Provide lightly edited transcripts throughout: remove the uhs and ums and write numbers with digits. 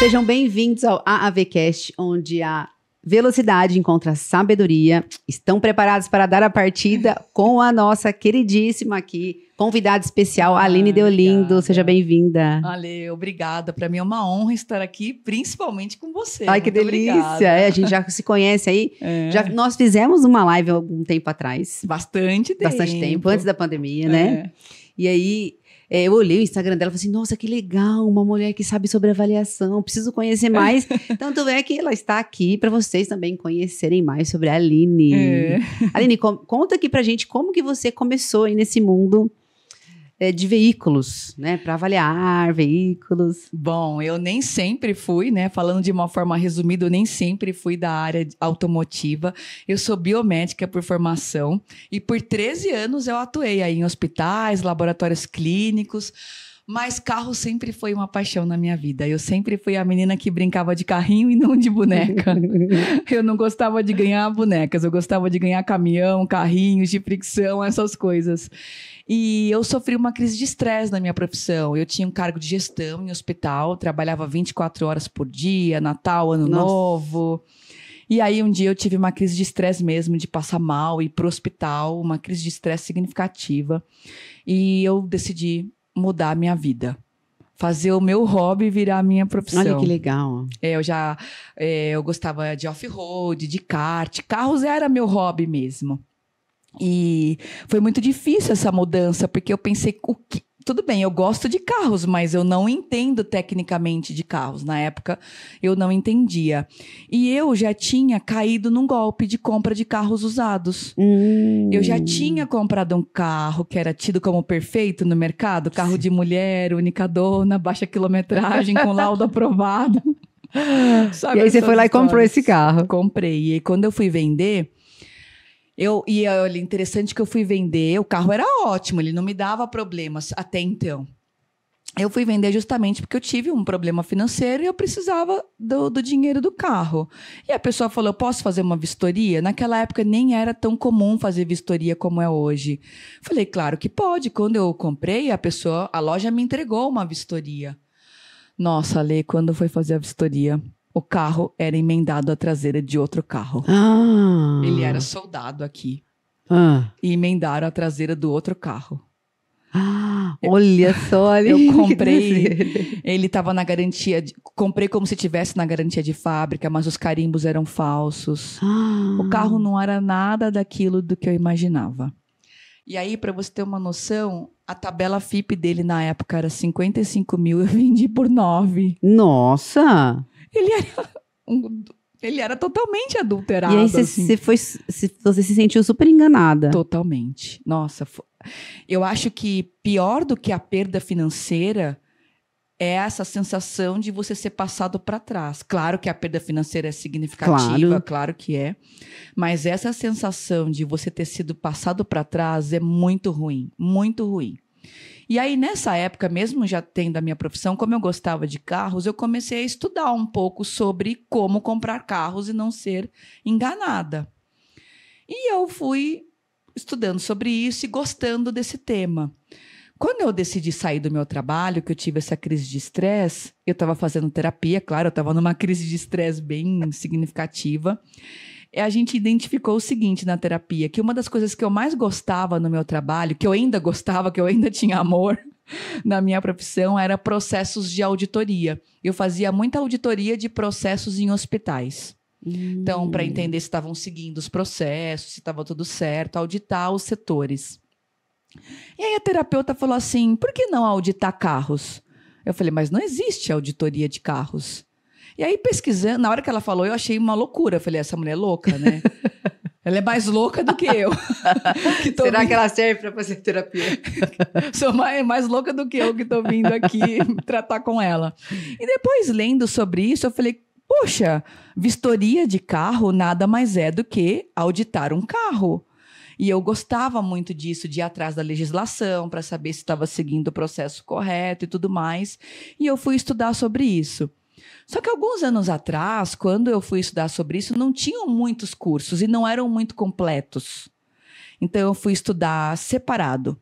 Sejam bem-vindos ao AAVcast, onde a velocidade encontra sabedoria. Estão preparados para dar a partida com a nossa queridíssima aqui, convidada especial, Aline Deolindo. Obrigada. Seja bem-vinda. Ale, obrigada. Para mim é uma honra estar aqui, principalmente com você. Ai, que Muito delícia. A gente já se conhece aí. Nós fizemos uma live há algum tempo atrás. Bastante tempo. Antes da pandemia, né? E aí, eu olhei o Instagram dela e falei assim, nossa, que legal, uma mulher que sabe sobre avaliação, preciso conhecer mais. Tanto é que ela está aqui para vocês também conhecerem mais sobre a Aline. Aline, conta aqui pra gente como que você começou aí nesse mundo de veículos, né? Para avaliar veículos. Bom, eu nem sempre fui, né? Falando de uma forma resumida, eu nem sempre fui da área automotiva. Eu sou biomédica por formação e por 13 anos eu atuei aí em hospitais, laboratórios clínicos, mas carro sempre foi uma paixão na minha vida. Eu sempre fui a menina que brincava de carrinho e não de boneca. Eu não gostava de ganhar bonecas, eu gostava de ganhar caminhão, carrinhos de fricção, essas coisas. E eu sofri uma crise de estresse na minha profissão. Eu tinha um cargo de gestão em hospital, trabalhava 24 horas por dia, Natal, Ano Novo. E aí um dia eu tive uma crise de estresse mesmo, de passar mal, ir pro hospital, uma crise de estresse significativa. E eu decidi mudar a minha vida. Fazer o meu hobby virar a minha profissão. Olha que legal. Eu gostava de off-road, de kart. Carros era meu hobby mesmo. E foi muito difícil essa mudança, porque eu pensei, tudo bem, eu gosto de carros, mas eu não entendo tecnicamente de carros. Na época, eu não entendia. E eu já tinha caído num golpe de compra de carros usados. Eu já tinha comprado um carro que era tido como perfeito no mercado, carro de mulher, única dona, baixa quilometragem, com laudo aprovado. Sabe, e aí você foi lá e comprou esse carro. Comprei. E aí, quando eu fui vender... olha, interessante que eu fui vender, o carro era ótimo, ele não me dava problemas até então. Eu fui vender justamente porque eu tive um problema financeiro e eu precisava do dinheiro do carro. E a pessoa falou, eu posso fazer uma vistoria? Naquela época nem era tão comum fazer vistoria como é hoje. Falei, claro que pode. Quando eu comprei, a loja me entregou uma vistoria. Nossa, Ale, quando foi fazer a vistoria... O carro era emendado à traseira de outro carro. Ele era soldado aqui. E emendaram a traseira do outro carro. Olha só. Eu comprei. Ele estava na garantia. Comprei como se tivesse na garantia de fábrica, mas os carimbos eram falsos. O carro não era nada daquilo do que eu imaginava. E aí, para você ter uma noção, a tabela FIPE dele na época era 55 mil, eu vendi por 9. Nossa! Ele era totalmente adulterado. E aí você se sentiu super enganada. Totalmente. Nossa, eu acho que pior do que a perda financeira é essa sensação de você ser passado para trás. Claro que a perda financeira é significativa, claro que é. Mas essa sensação de você ter sido passado para trás é muito ruim, muito ruim. E aí, nessa época, mesmo já tendo a minha profissão, como eu gostava de carros, eu comecei a estudar um pouco sobre como comprar carros e não ser enganada. E eu fui estudando sobre isso e gostando desse tema. Quando eu decidi sair do meu trabalho, que eu tive essa crise de estresse, eu estava fazendo terapia, claro, eu estava numa crise de estresse bem significativa. A gente identificou o seguinte na terapia, que uma das coisas que eu mais gostava no meu trabalho, que eu ainda gostava, que eu ainda tinha amor na minha profissão, era processos de auditoria. Eu fazia muita auditoria de processos em hospitais. Então, para entender se estavam seguindo os processos, se estava tudo certo, auditar os setores. E aí a terapeuta falou assim, por que não auditar carros? Eu falei, mas não existe auditoria de carros. E aí, pesquisando, na hora que ela falou, eu achei uma loucura. Eu falei, essa mulher é louca, né? Ela é mais louca do que eu. Será que ela serve para fazer terapia? Sou mais louca do que eu que estou vindo aqui tratar com ela. E depois, lendo sobre isso, eu falei, poxa, vistoria de carro nada mais é do que auditar um carro. E eu gostava muito disso, de ir atrás da legislação, para saber se estava seguindo o processo correto e tudo mais. E eu fui estudar sobre isso. Só que alguns anos atrás, quando eu fui estudar sobre isso, não tinham muitos cursos e não eram muito completos. Então, eu fui estudar separado.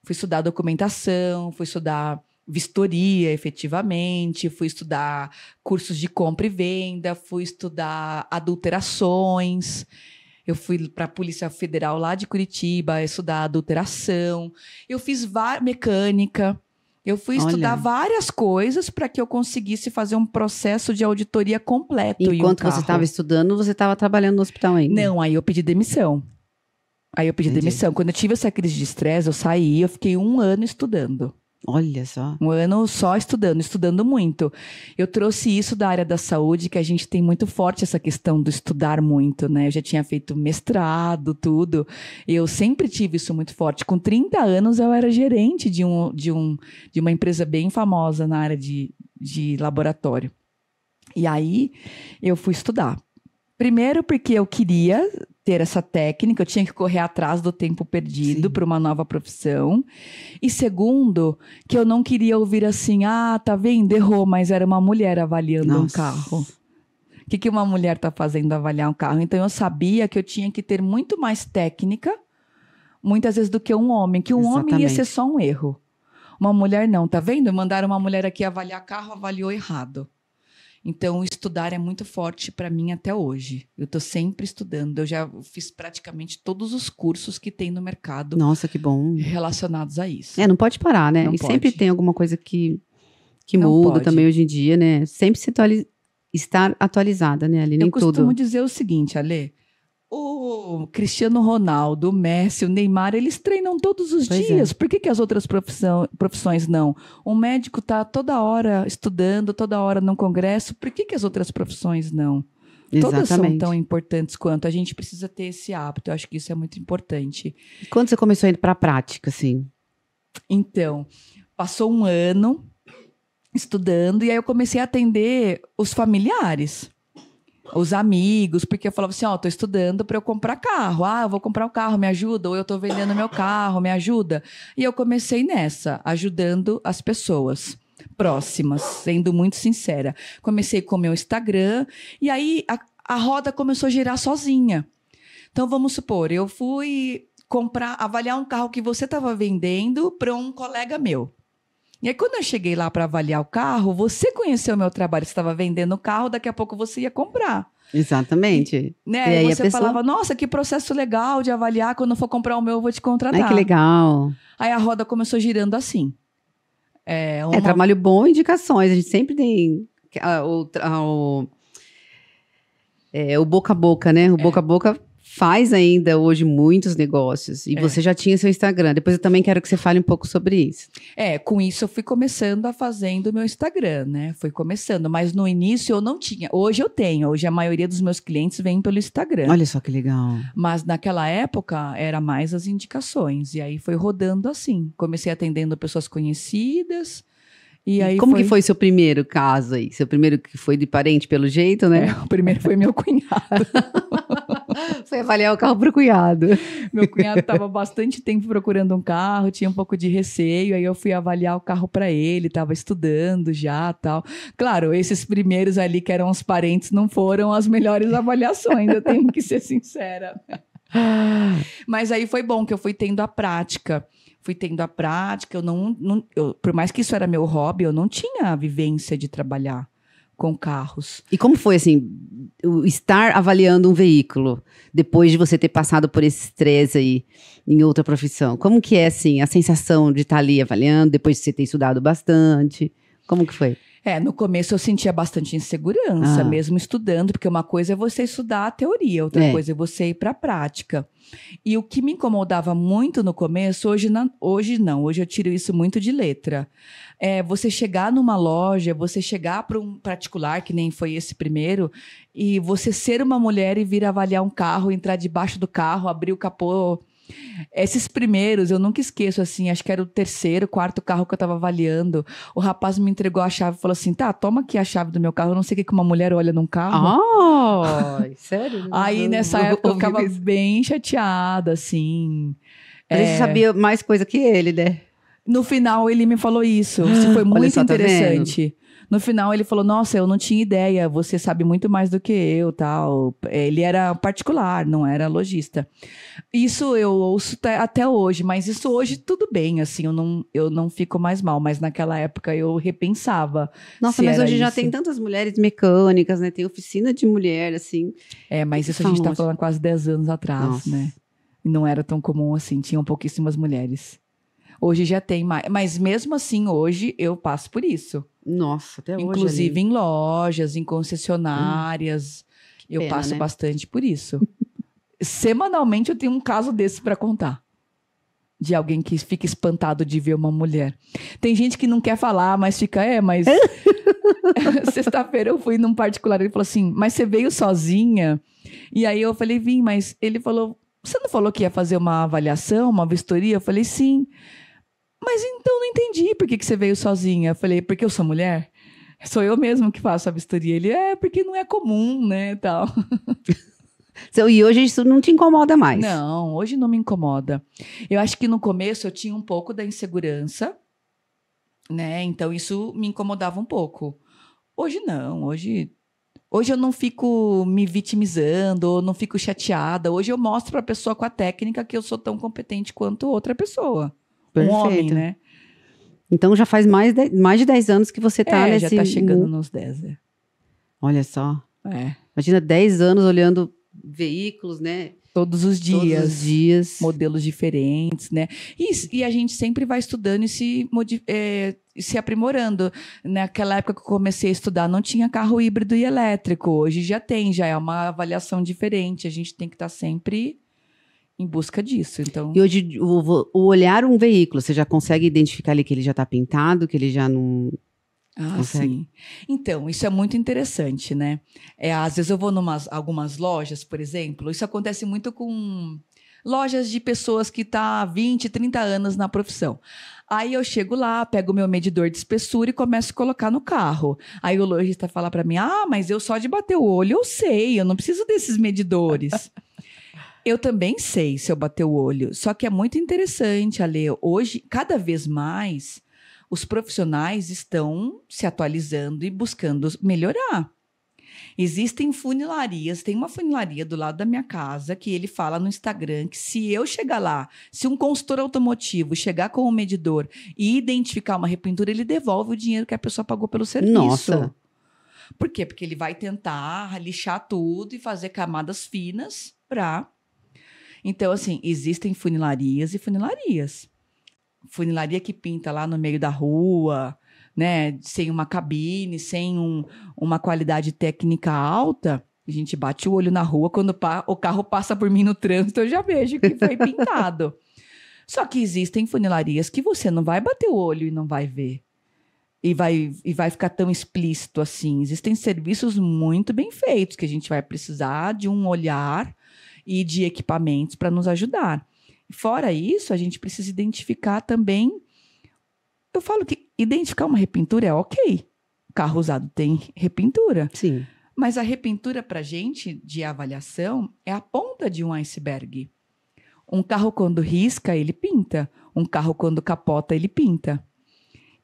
Fui estudar documentação, fui estudar vistoria, efetivamente, fui estudar cursos de compra e venda, fui estudar adulterações. Eu fui para a Polícia Federal lá de Curitiba estudar adulteração. Eu fiz mecânica. Eu fui estudar várias coisas para que eu conseguisse fazer um processo de auditoria completo. Enquanto você estava estudando, você estava trabalhando no hospital ainda? Não, aí eu pedi demissão. Quando eu tive essa crise de estresse, eu saí, eu fiquei 1 ano estudando. Olha só. 1 ano só estudando muito. Eu trouxe isso da área da saúde, que a gente tem muito forte essa questão do estudar muito, né? Eu já tinha feito mestrado, tudo. Eu sempre tive isso muito forte. Com 30 anos, eu era gerente de uma empresa bem famosa na área de laboratório. E aí, eu fui estudar. Primeiro porque eu queria ter essa técnica, eu tinha que correr atrás do tempo perdido para uma nova profissão. E segundo, que eu não queria ouvir assim, tá vendo, errou, mas era uma mulher avaliando um carro. O que uma mulher está fazendo avaliar um carro? Então eu sabia que eu tinha que ter muito mais técnica, muitas vezes, do que um homem, que um homem ia ser só um erro. Uma mulher não, tá vendo? Mandaram uma mulher aqui avaliar carro, avaliou errado. Então, estudar é muito forte para mim até hoje. Eu estou sempre estudando. Eu já fiz praticamente todos os cursos que tem no mercado. Nossa, que bom. Relacionados a isso. Não pode parar, né? Não e pode. Sempre tem alguma coisa que muda também hoje em dia, né? Sempre estar atualizada, né, Aline, em tudo. Eu costumo dizer o seguinte, Alê. O Cristiano Ronaldo, o Messi, o Neymar, eles treinam todos os dias. Por que as outras profissões não? Um médico está toda hora estudando, toda hora num congresso. Por que as outras profissões não? Todas são tão importantes quanto. A gente precisa ter esse hábito. Eu acho que isso é muito importante. E quando você começou a ir para a prática, assim? Então, passou 1 ano estudando e aí eu comecei a atender os familiares. Os amigos, porque eu falava assim, tô estudando para eu comprar carro. Eu vou comprar um carro, me ajuda? Ou eu tô vendendo meu carro, me ajuda? E eu comecei nessa, ajudando as pessoas próximas, sendo muito sincera. Comecei com o meu Instagram e aí a roda começou a girar sozinha. Então, vamos supor, eu fui avaliar um carro que você estava vendendo para um colega meu. E aí, quando eu cheguei lá para avaliar o carro, você conheceu o meu trabalho, você estava vendendo o carro, daqui a pouco você ia comprar. Exatamente. Né? E aí você falava, nossa, que processo legal de avaliar, quando eu for comprar o meu, eu vou te contratar. Ai, que legal. Aí a roda começou girando assim. Trabalho bom e indicações. A gente sempre tem o boca a boca, né? O boca a boca faz ainda hoje muitos negócios. E você já tinha seu Instagram. Depois eu também quero que você fale um pouco sobre isso. Com isso eu fui começando a fazendo o meu Instagram, né? Fui começando, mas no início eu não tinha. Hoje eu tenho. Hoje a maioria dos meus clientes vem pelo Instagram. Olha só que legal. Mas naquela época era mais as indicações. E aí foi rodando assim. Comecei atendendo pessoas conhecidas. E aí como que foi seu primeiro caso aí? Seu primeiro que foi de parente, pelo jeito, né? O primeiro foi meu cunhado. Foi avaliar o carro pro cunhado. Meu cunhado estava bastante tempo procurando um carro, tinha um pouco de receio, aí eu fui avaliar o carro para ele, estava estudando já, tal. Claro, esses primeiros ali que eram os parentes não foram as melhores avaliações, eu tenho que ser sincera. Mas aí foi bom que eu fui tendo a prática. Por mais que isso era meu hobby, eu não tinha a vivência de trabalhar com carros. E como foi, assim, estar avaliando um veículo depois de você ter passado por esse estresse aí em outra profissão? Como que é, assim, a sensação de estar ali avaliando depois de você ter estudado bastante? Como que foi? No começo eu sentia bastante insegurança, mesmo estudando, porque uma coisa é você estudar a teoria, outra coisa é você ir para a prática. E o que me incomodava muito no começo, hoje eu tiro isso muito de letra. Você chegar numa loja, você chegar para um particular, que nem foi esse primeiro, e você ser uma mulher e vir avaliar um carro, entrar debaixo do carro, abrir o capô. Esses primeiros, eu nunca esqueço, assim, acho que era o 3º, 4º carro que eu tava avaliando. O rapaz me entregou a chave e falou assim, toma aqui a chave do meu carro, eu não sei o que uma mulher olha num carro. Sério? Aí, nessa época, eu ficava bem chateada, assim. Mas você sabia mais coisa que ele, né? No final, ele me falou isso. Isso foi muito interessante. No final ele falou, nossa, eu não tinha ideia, você sabe muito mais do que eu, tal. Ele era particular, não era lojista. Isso eu ouço até hoje, mas isso hoje tudo bem, assim, eu não fico mais mal, mas naquela época eu repensava. Nossa, se mas era hoje já isso. tem tantas mulheres mecânicas, né? Tem oficina de mulher, assim. Mas que isso a gente falam tá falando quase 10 anos atrás, Nossa. né? E não era tão comum assim, tinham pouquíssimas mulheres. Hoje já tem mais, mas mesmo assim, hoje eu passo por isso. Nossa, até hoje Inclusive ali. em lojas, em concessionárias, eu pena, passo né? bastante por isso. Semanalmente eu tenho um caso desse para contar. De alguém que fica espantado de ver uma mulher. Tem gente que não quer falar, mas fica, mas... Sexta-feira eu fui num particular, ele falou assim, mas você veio sozinha? E aí eu falei, vim, mas ele falou, você não falou que ia fazer uma avaliação, uma vistoria? Eu falei, sim. Mas então não entendi por que você veio sozinha. Eu falei, porque eu sou mulher? Sou eu mesmo que faço a vistoria. Ele, porque não é comum, né, tal. E hoje isso não te incomoda mais? Não, hoje não me incomoda. Eu acho que no começo eu tinha um pouco da insegurança, né, então isso me incomodava um pouco. Hoje não, hoje eu não fico me vitimizando, ou não fico chateada. Hoje eu mostro para a pessoa com a técnica que eu sou tão competente quanto outra pessoa. Perfeito. Um homem, né? Então já faz mais de 10 anos que você tá nesse... já tá chegando nos 10, Olha só. É. Imagina 10 anos olhando veículos, né? Todos os dias. Todos os dias. Modelos diferentes, né? E a gente sempre vai estudando e se aprimorando. Naquela época que eu comecei a estudar, não tinha carro híbrido e elétrico. Hoje já tem, já é uma avaliação diferente. A gente tem que estar sempre em busca disso. Então... E hoje, o olhar um veículo, você já consegue identificar ali que ele já está pintado, que ele já não... consegue? Sim. Então, isso é muito interessante, né? Às vezes eu vou algumas lojas, por exemplo, isso acontece muito com lojas de pessoas que estão há 20, 30 anos na profissão. Aí eu chego lá, pego o meu medidor de espessura e começo a colocar no carro. Aí o lojista fala para mim, mas eu só de bater o olho eu sei, eu não preciso desses medidores. Eu também sei se eu bater o olho, só que é muito interessante, Ale, hoje, cada vez mais... os profissionais estão se atualizando e buscando melhorar. Existem funilarias, tem uma funilaria do lado da minha casa que ele fala no Instagram que se eu chegar lá, se um consultor automotivo chegar com o medidor e identificar uma repintura, ele devolve o dinheiro que a pessoa pagou pelo serviço. Nossa! Por quê? Porque ele vai tentar lixar tudo e fazer camadas finas para... Então, assim, existem funilarias e funilarias. Funilaria que pinta lá no meio da rua, né, sem uma cabine, sem uma qualidade técnica alta, a gente bate o olho na rua, quando o carro passa por mim no trânsito, eu já vejo que foi pintado. Só que existem funilarias que você não vai bater o olho e não vai ver. E vai ficar tão explícito assim. Existem serviços muito bem feitos, que a gente vai precisar de um olhar e de equipamentos para nos ajudar. Fora isso, a gente precisa identificar também... Eu falo que identificar uma repintura é ok. Carro usado tem repintura. Sim. Mas a repintura, para a gente, de avaliação, é a ponta de um iceberg. Um carro, quando risca, ele pinta. Um carro, quando capota, ele pinta.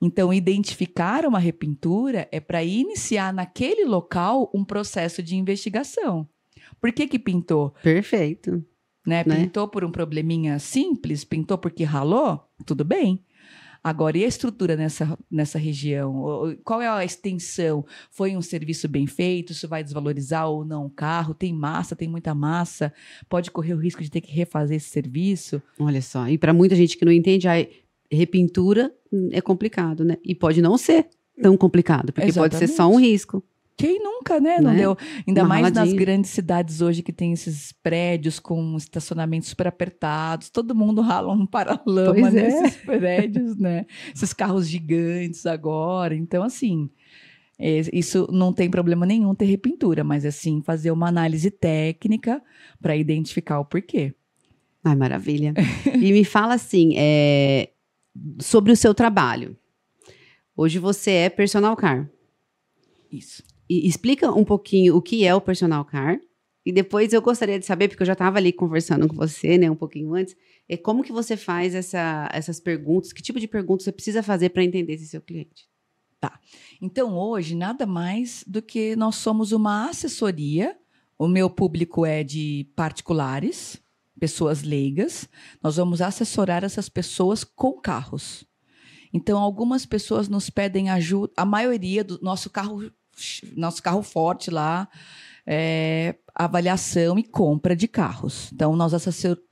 Então, identificar uma repintura é para iniciar naquele local um processo de investigação. Por que pintou? Perfeito. Né? Pintou por um probleminha simples, pintou porque ralou, tudo bem. Agora, e a estrutura nessa região? Qual é a extensão? Foi um serviço bem feito? Isso vai desvalorizar ou não o carro? Tem massa, tem muita massa? Pode correr o risco de ter que refazer esse serviço? Olha só, e para muita gente que não entende, a repintura é complicado, né? E pode não ser tão complicado, porque pode ser só um risco. Quem nunca, né? Não deu. Ainda Uma mais raladinha. nas grandes cidades hoje que tem esses prédios com estacionamentos super apertados. Todo mundo rala um paralama nesses prédios, né? Esses carros gigantes agora. Então, assim, isso não tem problema nenhum ter repintura, mas assim, fazer uma análise técnica para identificar o porquê. Ai, maravilha. E me fala assim, sobre o seu trabalho. Hoje você é personal car. Isso. E explica um pouquinho o que é o personal car. E depois eu gostaria de saber, porque eu já estava ali conversando com você, né, um pouquinho antes, como que você faz essas perguntas, que tipo de perguntas você precisa fazer para entender esse seu cliente? Tá. Então, hoje, nada mais do que nós somos uma assessoria. O meu público é de particulares, pessoas leigas. Nós vamos assessorar essas pessoas com carros. Então, algumas pessoas nos pedem ajuda. A maioria do nosso carro forte lá é avaliação e compra de carros. Então, nós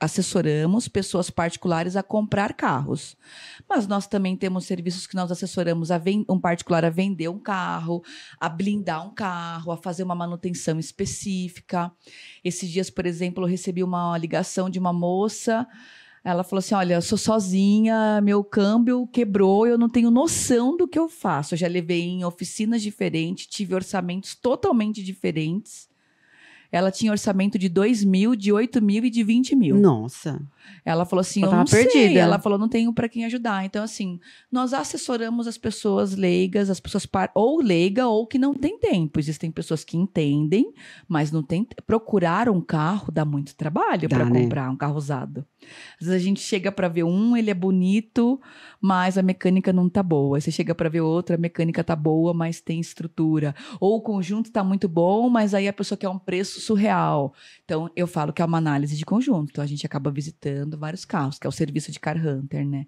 assessoramos pessoas particulares a comprar carros. Mas nós também temos serviços que nós assessoramos um particular a vender um carro, a blindar um carro, a fazer uma manutenção específica. Esses dias, por exemplo, eu recebi uma ligação de uma moça. Ela falou assim, olha, eu sou sozinha, meu câmbio quebrou, eu não tenho noção do que eu faço. Eu já levei em oficinas diferentes, tive orçamentos totalmente diferentes. Ela tinha orçamento de 2 mil, de 8 mil e de 20 mil. Nossa. Ela falou assim, eu tava não sei. perdida. Ela falou, não tenho para quem ajudar. Então, assim, nós assessoramos as pessoas leigas, as pessoas ou leiga ou que não tem tempo. Existem pessoas que entendem, mas não tem. Procurar um carro dá muito trabalho para comprar um carro usado. Às vezes a gente chega para ver ele é bonito, mas a mecânica não tá boa. Aí você chega para ver outro, a mecânica tá boa, mas tem estrutura. Ou o conjunto tá muito bom, mas aí a pessoa quer um preço surreal. Então, eu falo que é uma análise de conjunto. Então, a gente acaba visitando vários carros, que é o serviço de Car Hunter, né?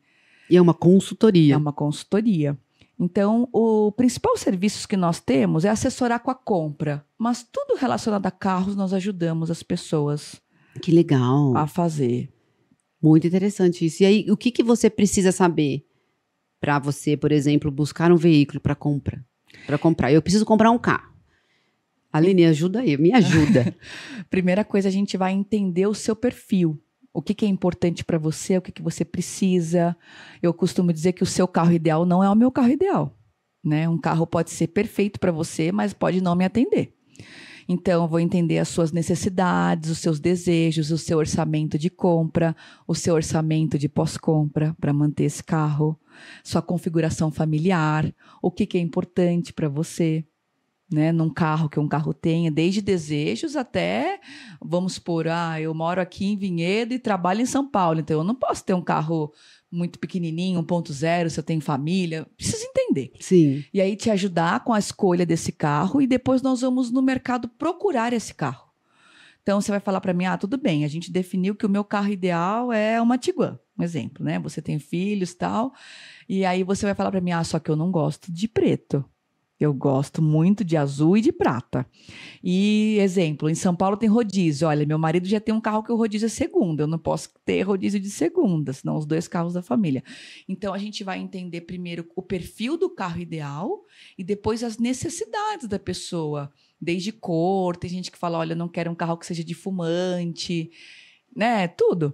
E é uma consultoria. É uma consultoria. Então, o principal serviço que nós temos é assessorar com a compra. Mas tudo relacionado a carros, nós ajudamos as pessoas Que legal. a fazer. Muito interessante isso. E aí, o que você precisa saber para você, por exemplo, buscar um veículo para comprar? Eu preciso comprar um carro. Aline, ajuda aí, me ajuda. Primeira coisa, a gente vai entender o seu perfil. O que é importante para você, o que você precisa. Eu costumo dizer que o seu carro ideal não é o meu carro ideal, né? Um carro pode ser perfeito para você, mas pode não me atender. Então, eu vou entender as suas necessidades, os seus desejos, o seu orçamento de compra, o seu orçamento de pós-compra para manter esse carro, sua configuração familiar, o que é importante para você, né, num carro que um carro tenha, desde desejos até, vamos supor, eu moro aqui em Vinhedo e trabalho em São Paulo, então eu não posso ter um carro muito pequenininho, 1.0, se eu tenho família, preciso entender. Sim. E aí te ajudar com a escolha desse carro e depois nós vamos no mercado procurar esse carro. Então você vai falar para mim, tudo bem, a gente definiu que o meu carro ideal é uma Tiguan, um exemplo, né? Você tem filhos e tal, e aí você vai falar para mim, só que eu não gosto de preto. Eu gosto muito de azul e de prata. E, exemplo, em São Paulo tem rodízio. Olha, meu marido já tem um carro que o rodízio é segunda. Eu não posso ter rodízio de segunda, senão os 2 carros da família. Então, a gente vai entender primeiro o perfil do carro ideal e depois as necessidades da pessoa. Desde cor, tem gente que fala, olha, eu não quero um carro que seja de fumante, né? Tudo.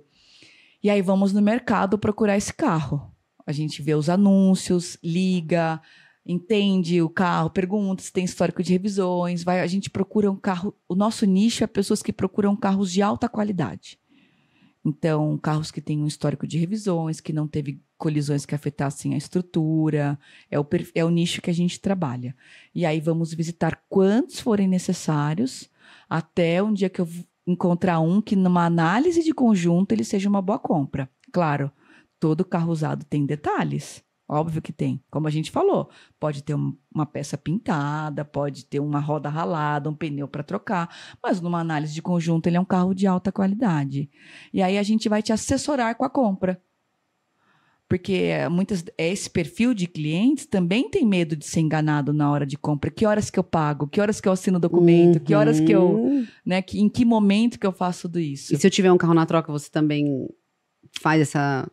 E aí, vamos no mercado procurar esse carro. A gente vê os anúncios, liga, entende o carro, pergunta se tem histórico de revisões, a gente procura um carro, o nosso nicho é pessoas que procuram carros de alta qualidade. Então, carros que têm um histórico de revisões, que não teve colisões que afetassem a estrutura, é o nicho que a gente trabalha. E aí vamos visitar quantos forem necessários, até um dia que eu encontrar um que numa análise de conjunto ele seja uma boa compra. Claro, todo carro usado tem detalhes. Óbvio que tem. Como a gente falou, pode ter uma peça pintada, pode ter uma roda ralada, um pneu para trocar, mas numa análise de conjunto ele é um carro de alta qualidade. E aí a gente vai te assessorar com a compra. Porque esse perfil de clientes também tem medo de ser enganado na hora de compra. Que horas que eu pago? Que horas que eu assino o documento? Que horas que eu... né, em que momento que eu faço tudo isso? E se eu tiver um carro na troca, você também faz essa...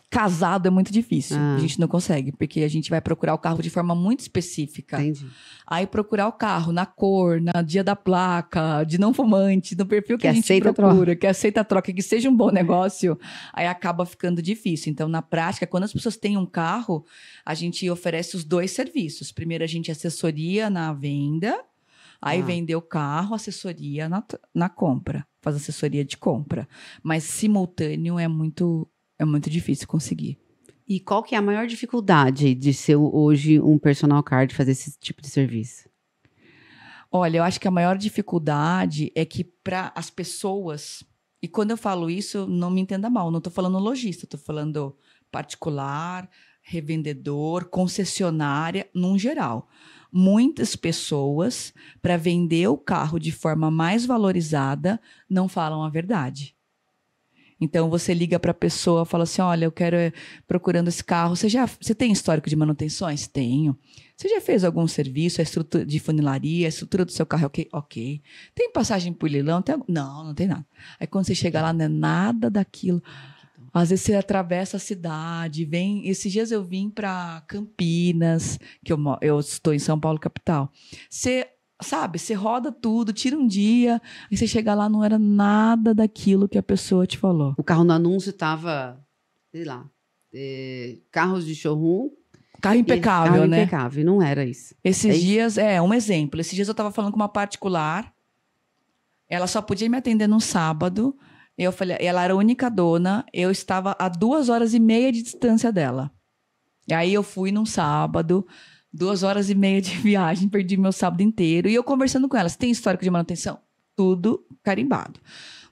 Casado é muito difícil, a gente não consegue, porque a gente vai procurar o carro de forma muito específica. Entendi. Aí procurar o carro na cor, na dia da placa, de não fumante, no perfil que a gente procura, que aceita a troca, que seja um bom negócio, aí acaba ficando difícil. Então, na prática, quando as pessoas têm um carro, a gente oferece os 2 serviços. Primeiro, a gente assessoria na venda, aí vender o carro, assessoria na compra, faz assessoria de compra. Mas simultâneo é muito difícil conseguir. E qual que é a maior dificuldade de ser hoje um personal car, de fazer esse tipo de serviço? Olha, eu acho que a maior dificuldade é que para as pessoas, e quando eu falo isso, não me entenda mal, não estou falando lojista, estou falando particular, revendedor, concessionária, num geral. Muitas pessoas, para vender o carro de forma mais valorizada, não falam a verdade. Então, você liga para a pessoa e fala assim, olha, eu quero procurando esse carro. Você tem histórico de manutenções? Tenho. Você já fez algum serviço, a estrutura de funilaria, a estrutura do seu carro é ok? Ok. Tem passagem por leilão? Não, não tem nada. Aí, quando você chega lá, não é nada daquilo. Às vezes você atravessa a cidade, vem... Esses dias eu vim para Campinas, que eu estou em São Paulo, capital. Você roda tudo, tira um dia, aí você chega lá, não era nada daquilo que a pessoa te falou. O carro no anúncio estava, sei lá, carros de showroom. Carro impecável, carro né? Impecável, não era isso. Esses dias, um exemplo. Esses dias eu estava falando com uma particular, ela só podia me atender no sábado. Eu falei, ela era a única dona, eu estava a 2h30 de distância dela. E aí eu fui num sábado, 2h30 de viagem, perdi meu sábado inteiro. E eu conversando com ela, você tem histórico de manutenção? Tudo carimbado.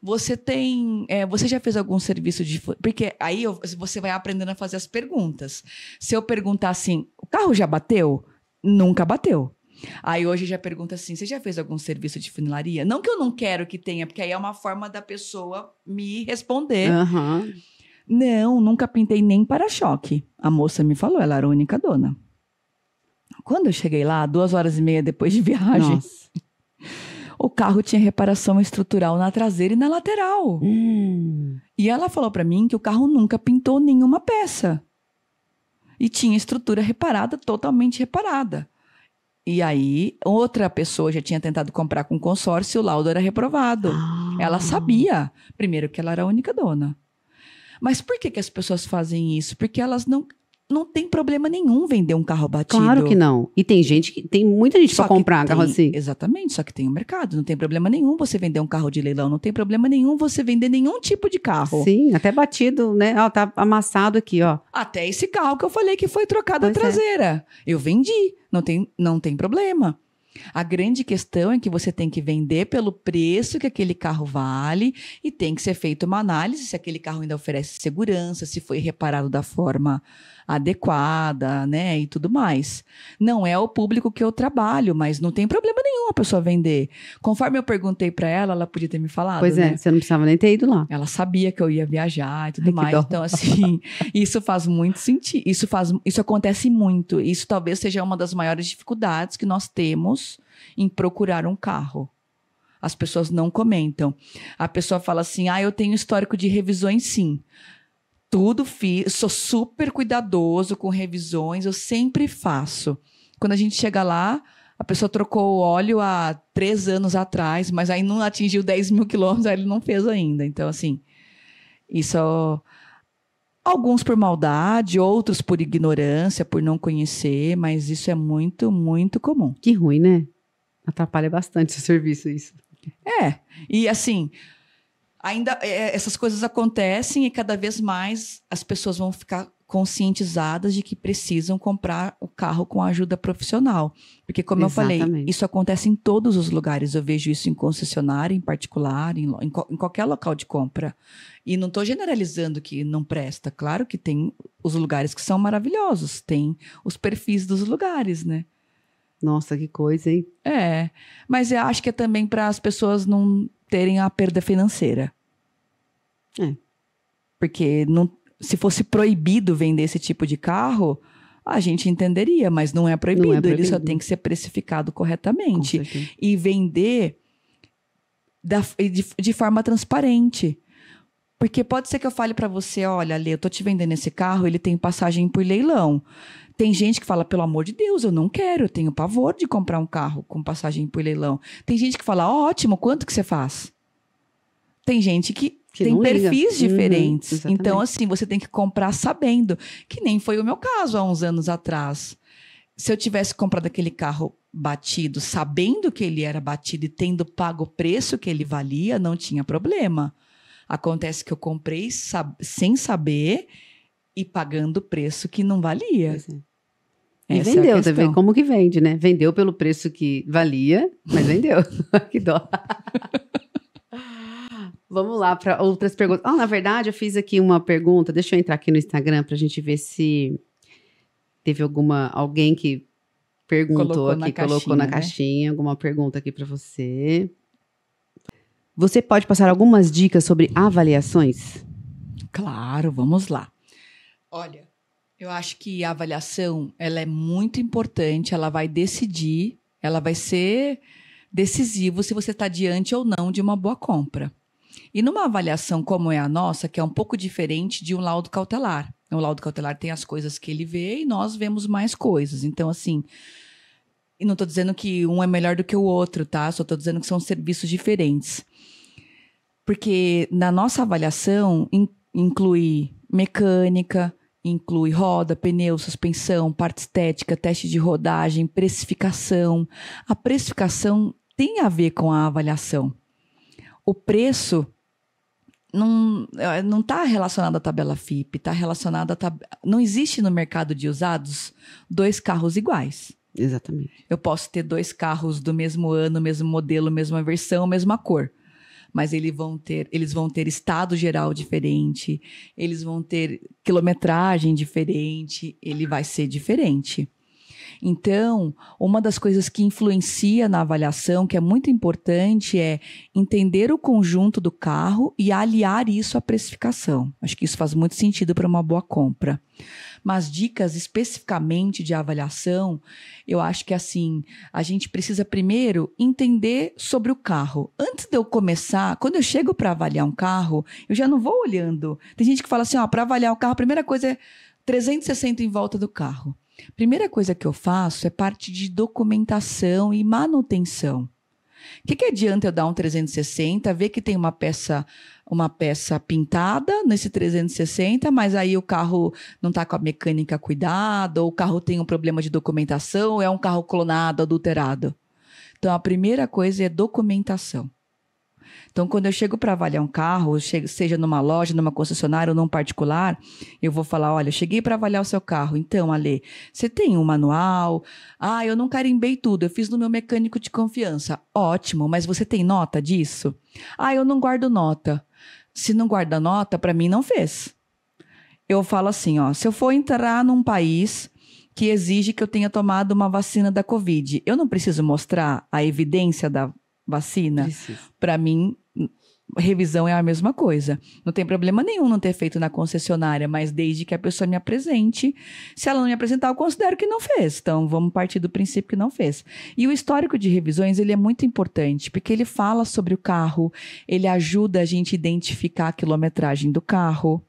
Você já fez algum serviço de... Porque aí você vai aprendendo a fazer as perguntas. Se eu perguntar assim, o carro já bateu? Nunca bateu. Aí hoje já pergunta assim, você já fez algum serviço de funilaria? Não que eu não quero que tenha, porque aí é uma forma da pessoa me responder. Uhum. Não, nunca pintei nem para-choque. A moça me falou, ela era a única dona. Quando eu cheguei lá, 2h30 depois de viagem, Nossa. O carro tinha reparação estrutural na traseira e na lateral. E ela falou para mim que o carro nunca pintou nenhuma peça. E tinha estrutura reparada, totalmente reparada. E aí, outra pessoa já tinha tentado comprar com consórcio e o laudo era reprovado. Ela sabia, primeiro, que ela era a única dona. Mas por que as pessoas fazem isso? Porque elas não têm problema nenhum vender um carro batido. Claro que não. E tem muita gente para comprar carro assim. Exatamente, só que tem um mercado. Não tem problema nenhum você vender um carro de leilão. Não tem problema nenhum você vender nenhum tipo de carro. Sim, até batido, né? Ó, tá amassado aqui, ó. Até esse carro que eu falei que foi trocado a traseira. Eu vendi, não tem problema. A grande questão é que você tem que vender pelo preço que aquele carro vale e tem que ser feita uma análise se aquele carro ainda oferece segurança, se foi reparado da forma adequada, né, e tudo mais. Não é o público que eu trabalho, mas não tem problema nenhum a pessoa vender. Conforme eu perguntei para ela, ela podia ter me falado, Pois é, né? você não precisava nem ter ido lá. Ela sabia que eu ia viajar e tudo mais. Então, assim, isso faz muito sentido. Isso acontece muito. Isso talvez seja uma das maiores dificuldades que nós temos em procurar um carro. As pessoas não comentam. A pessoa fala assim, eu tenho histórico de revisões, sim. Tudo fiz, sou super cuidadoso com revisões, eu sempre faço. Quando a gente chega lá, a pessoa trocou o óleo há 3 anos atrás, mas aí não atingiu 10 mil quilômetros, aí ele não fez ainda. Então, assim, isso... Alguns por maldade, outros por ignorância, por não conhecer, mas isso é muito, muito comum. Que ruim, né? Atrapalha bastante o serviço, isso. E assim... Ainda essas coisas acontecem e cada vez mais as pessoas vão ficar conscientizadas de que precisam comprar o carro com ajuda profissional. Porque, como Exatamente. eu falei, isso acontece em todos os lugares. Eu vejo isso em concessionária, em particular, em qualquer local de compra. E não estou generalizando que não presta. Claro que tem os lugares que são maravilhosos. Tem os perfis dos lugares, né? Nossa, que coisa, hein? Mas eu acho que é também para as pessoas não terem a perda financeira. Porque se fosse proibido vender esse tipo de carro, a gente entenderia, mas não é proibido. Não é proibido. Ele só tem que ser precificado corretamente. E vender de forma transparente. Porque pode ser que eu fale para você, olha, Lê, eu tô te vendendo esse carro, ele tem passagem por leilão. Tem gente que fala, pelo amor de Deus, eu não quero, eu tenho pavor de comprar um carro com passagem por leilão. Tem gente que fala, ótimo, quanto que você faz? Tem gente que tem perfis diferentes. Então, assim, você tem que comprar sabendo, que nem foi o meu caso há uns anos atrás. Se eu tivesse comprado aquele carro batido, sabendo que ele era batido e tendo pago o preço que ele valia, não tinha problema. Acontece que eu comprei sem saber e pagando o preço que não valia. E vendeu, tá vendo como que vende, né? Vendeu pelo preço que valia, mas vendeu. Que dó. Vamos lá para outras perguntas. Na verdade, eu fiz aqui uma pergunta. Deixa eu entrar aqui no Instagram para a gente ver se teve alguém que perguntou colocou na né? caixinha, alguma pergunta aqui para você. Você pode passar algumas dicas sobre avaliações? Claro, vamos lá. Olha, eu acho que a avaliação, ela é muito importante, ela vai decidir, ela vai ser decisivo se você está diante ou não de uma boa compra. E numa avaliação como é a nossa, que é um pouco diferente de um laudo cautelar. O laudo cautelar tem as coisas que ele vê e nós vemos mais coisas. Então, assim, e não estou dizendo que um é melhor do que o outro, tá? Só estou dizendo que são serviços diferentes. Porque na nossa avaliação inclui mecânica, inclui roda, pneu, suspensão, parte estética, teste de rodagem, precificação. A precificação tem a ver com a avaliação. O preço não está relacionado à tabela FIPE, está relacionado não existe no mercado de usados 2 carros iguais. Exatamente. Eu posso ter 2 carros do mesmo ano, mesmo modelo, mesma versão, mesma cor. Mas eles vão ter estado geral diferente, eles vão ter quilometragem diferente, ele vai ser diferente. Então, uma das coisas que influencia na avaliação, que é muito importante, é entender o conjunto do carro e aliar isso à precificação. Acho que isso faz muito sentido para uma boa compra. Mas dicas especificamente de avaliação, eu acho que assim, a gente precisa primeiro entender sobre o carro. Antes de eu começar, quando eu chego para avaliar um carro, eu já não vou olhando. Tem gente que fala assim, para avaliar o carro, a primeira coisa é 360 em volta do carro. Primeira coisa que eu faço é parte de documentação e manutenção. O que adianta eu dar um 360, ver que tem uma peça pintada nesse 360, mas aí o carro não está com a mecânica cuidada, ou o carro tem um problema de documentação, ou é um carro clonado, adulterado. Então, a primeira coisa é documentação. Então, quando eu chego para avaliar um carro, seja numa loja, numa concessionária ou num particular, eu vou falar, olha, eu cheguei para avaliar o seu carro. Então, Ale, você tem um manual? Eu não carimbei tudo, eu fiz no meu mecânico de confiança. Ótimo, mas você tem nota disso? Eu não guardo nota. Se não guarda nota, para mim não fez. Eu falo assim, se eu for entrar num país que exige que eu tenha tomado uma vacina da Covid, eu não preciso mostrar a evidência da vacina? Para mim, revisão é a mesma coisa. Não tem problema nenhum não ter feito na concessionária, mas desde que a pessoa me apresente. Se ela não me apresentar, eu considero que não fez. Então, vamos partir do princípio que não fez. E o histórico de revisões, ele é muito importante, porque ele fala sobre o carro, ele ajuda a gente a identificar a quilometragem do carro,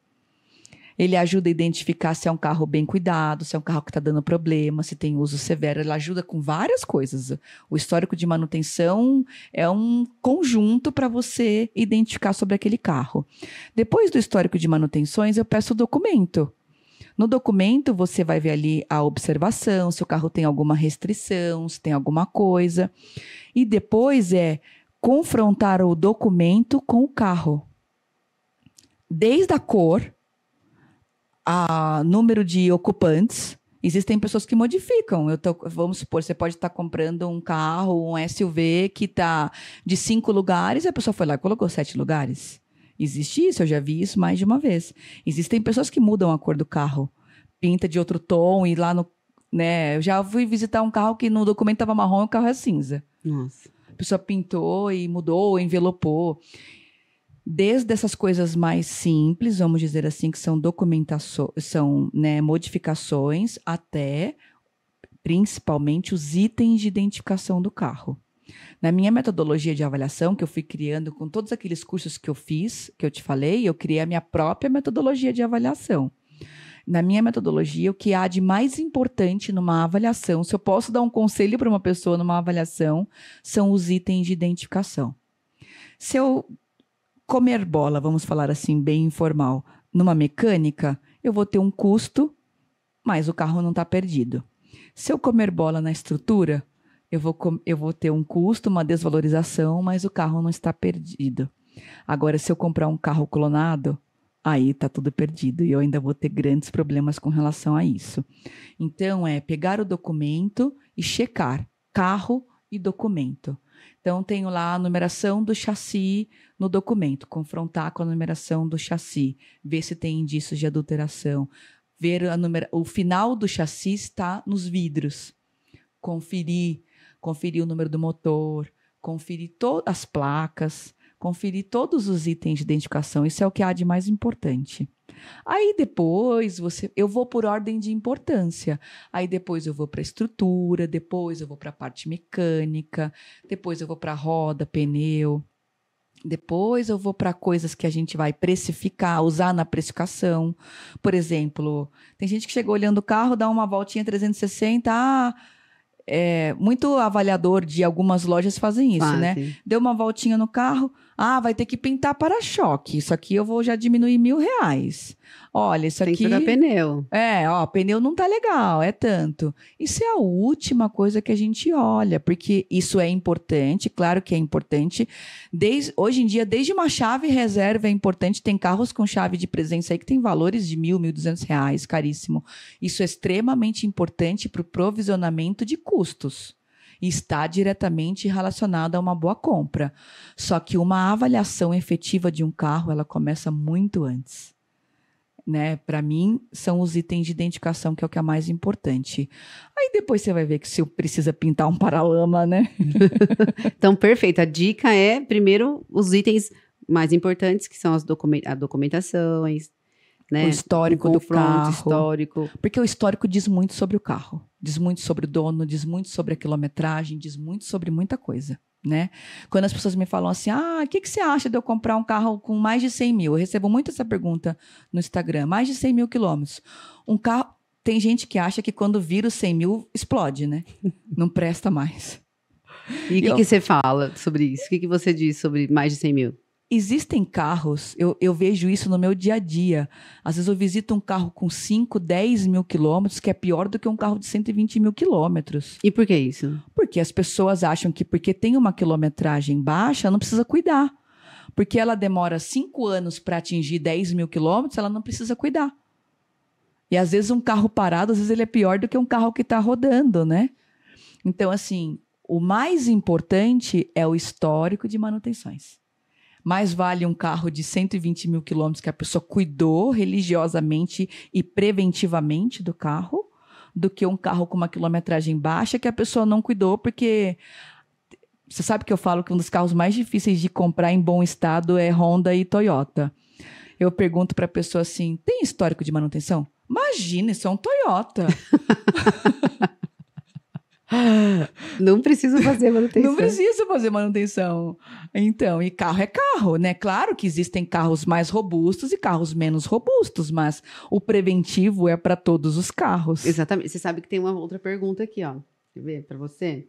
ele ajuda a identificar se é um carro bem cuidado, se é um carro que está dando problema, se tem uso severo. Ele ajuda com várias coisas. O histórico de manutenção é um conjunto para você identificar sobre aquele carro. Depois do histórico de manutenções, eu peço o documento. No documento, você vai ver ali a observação, se o carro tem alguma restrição, se tem alguma coisa. E depois é confrontar o documento com o carro. Desde a cor, a número de ocupantes, existem pessoas que modificam. Vamos supor, você pode estar comprando um carro, um SUV que está de 5 lugares, e a pessoa foi lá e colocou 7 lugares. Existe isso, eu já vi isso mais de uma vez. Existem pessoas que mudam a cor do carro, pinta de outro tom e lá no... né, eu já fui visitar um carro que no documento estava marrom e o carro é cinza. Nossa. A pessoa pintou e mudou, envelopou. Desde essas coisas mais simples, vamos dizer assim, que são modificações, até, principalmente, os itens de identificação do carro. Na minha metodologia de avaliação, que eu fui criando com todos aqueles cursos que eu fiz, que eu te falei, eu criei a minha própria metodologia de avaliação. Na minha metodologia, o que há de mais importante numa avaliação, se eu posso dar um conselho para uma pessoa numa avaliação, são os itens de identificação. Se eu comer bola, vamos falar assim, bem informal, numa mecânica, eu vou ter um custo, mas o carro não está perdido. Se eu comer bola na estrutura, eu vou ter um custo, uma desvalorização, mas o carro não está perdido. Agora, se eu comprar um carro clonado, aí está tudo perdido e eu ainda vou ter grandes problemas com relação a isso. Então, é pegar o documento e checar carro e documento. Então, tenho lá a numeração do chassi no documento, confrontar com a numeração do chassi, ver se tem indícios de adulteração, ver o final do chassi está nos vidros. Conferir o número do motor, conferir as placas, conferir todos os itens de identificação. Isso é o que há de mais importante. Aí depois eu vou por ordem de importância. Aí depois eu vou para a estrutura, depois eu vou para a parte mecânica, depois eu vou para a roda, pneu. Depois eu vou para coisas que a gente vai precificar, usar na precificação. Por exemplo, tem gente que chega olhando o carro, dá uma voltinha 360, muito avaliador de algumas lojas fazem isso, né? Deu uma voltinha no carro, vai ter que pintar para-choque. Isso aqui eu vou já diminuir R$1.000. Olha, isso aqui... Tem que trocar pneu. Pneu não tá legal, é tanto. Isso é a última coisa que a gente olha, porque isso é importante, claro que é importante. Hoje em dia, desde uma chave reserva é importante. Tem carros com chave de presença aí que tem valores de R$1.000, R$1.200, caríssimo. Isso é extremamente importante para o provisionamento de custos. E está diretamente relacionado a uma boa compra. Só que uma avaliação efetiva de um carro, ela começa muito antes. Né? Para mim, são os itens de identificação que é o que é mais importante. Aí depois você vai ver que se precisa pintar um paralama, né? Então, perfeito. A dica é, primeiro, os itens mais importantes, que são as documentações, né? O histórico do carro. Histórico. Porque o histórico diz muito sobre o carro. Diz muito sobre o dono, diz muito sobre a quilometragem, diz muito sobre muita coisa. Né? Quando as pessoas me falam assim, o que você acha de eu comprar um carro com mais de 100 mil? Eu recebo muito essa pergunta no Instagram, mais de 100 mil quilômetros. Um carro, tem gente que acha que quando vira os 100 mil, explode, né? Não presta mais. E o que você fala sobre isso? O que você diz sobre mais de 100 mil? Existem carros, eu vejo isso no meu dia a dia. Às vezes eu visito um carro com 5, 10 mil quilômetros, que é pior do que um carro de 120 mil quilômetros. E por que isso? Porque as pessoas acham que porque tem uma quilometragem baixa, não precisa cuidar. Porque ela demora 5 anos para atingir 10 mil quilômetros, ela não precisa cuidar. E às vezes um carro parado, às vezes ele é pior do que um carro que está rodando, né? Então, assim, o mais importante é o histórico de manutenções. Mais vale um carro de 120 mil quilômetros que a pessoa cuidou religiosamente e preventivamente do carro, do que um carro com uma quilometragem baixa que a pessoa não cuidou, porque você sabe que eu falo que um dos carros mais difíceis de comprar em bom estado é Honda e Toyota. Eu pergunto para a pessoa assim, tem histórico de manutenção? Imagina, isso é um Toyota. Não precisa fazer manutenção. Não precisa fazer manutenção. Então, e carro é carro, né? Claro que existem carros mais robustos e carros menos robustos, mas o preventivo é para todos os carros. Exatamente. Você sabe que tem uma outra pergunta aqui, ó. Quer ver para você?